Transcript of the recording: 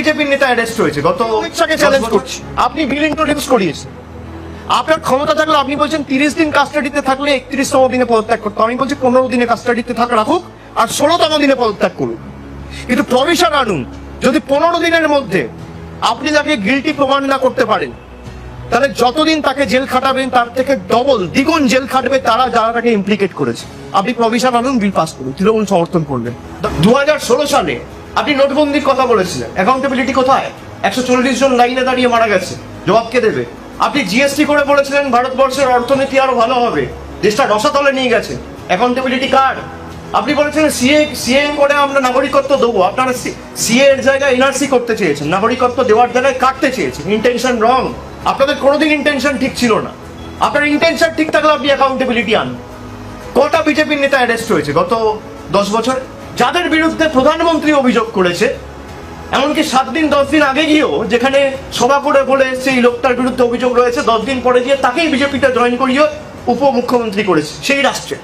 বিজেপির নেতা অ্যারেস্ট হয়েছে গত অমিত শাহকে চ্যালেঞ্জ করছি, আপনি বিল ইন্ট্রোডিউস করিয়েছেন। আপনার ক্ষমতা থাকলে আপনি বলছেন 30 দিন কাস্টাডিতে থাকলে 31তম দিনে পদত্যাগ করতে, আমি বলছি 15 দিনে কাস্টাডিতে থাকা রাখুক আর 16তম দিনে পদত্যাগ করুন, কিন্তু প্রভিশন আনুন। যদি 15 দিনের মধ্যে আপনি তাকে গিলটি প্রমাণ না করতে পারেন, তাহলে যতদিন তাকে জেল খাটাবেন তার থেকে ডবল দ্বিগুণ জেল খাটবে তারা যারা তাকে ইমপ্লিকেট করেছে। আপনি প্রভিশন আনুন, বিল পাস করুন, তৃণমূল সমর্থন করবেন। 2016 সালে আপনি নোটবন্দির কথা বলেছিলেন, অ্যাকাউন্টেবিলিটি কোথায়? 140 জন লাইনে দাঁড়িয়ে মারা গেছে, জবাব কে দেবে? আপনি জিএসটি করে বলেছিলেন ভারতবর্ষের অর্থনীতি আরো ভালো হবে, দেশটা রসাতলে নিয়ে গেছে, অ্যাকাউন্টেবিলিটি কার? আপনি বলেছিলেন সিএ করে আমরা নাগরিকত্ব দেবো, আপনারা সিএ এর জায়গায় এনআরসি করতে চেয়েছেন, নাগরিকত্ব দেওয়ার জায়গায় কাটতে চেয়েছেন। ইন্টেনশন রং, আপনাদের কোনোদিন ইন্টেনশন ঠিক ছিল না। আপনার ইন্টেনশন ঠিক থাকলে আপনি অ্যাকাউন্টেবিলিটি আন। কটা বিজেপির নেতা অ্যারেস্ট হয়েছে গত 10 বছর, যাদের বিরুদ্ধে প্রধানমন্ত্রী অভিযোগ করেছে, এমনকি 7 দিন 10 দিন আগে গিয়েও যেখানে সভা করে বলে সেই লোকটার বিরুদ্ধে অভিযোগ রয়েছে, 10 দিন পরে গিয়ে তাকেই বিজেপিতে জয়েন করিয়ে উপমুখ্যমন্ত্রী করেছে সেই রাষ্ট্রে।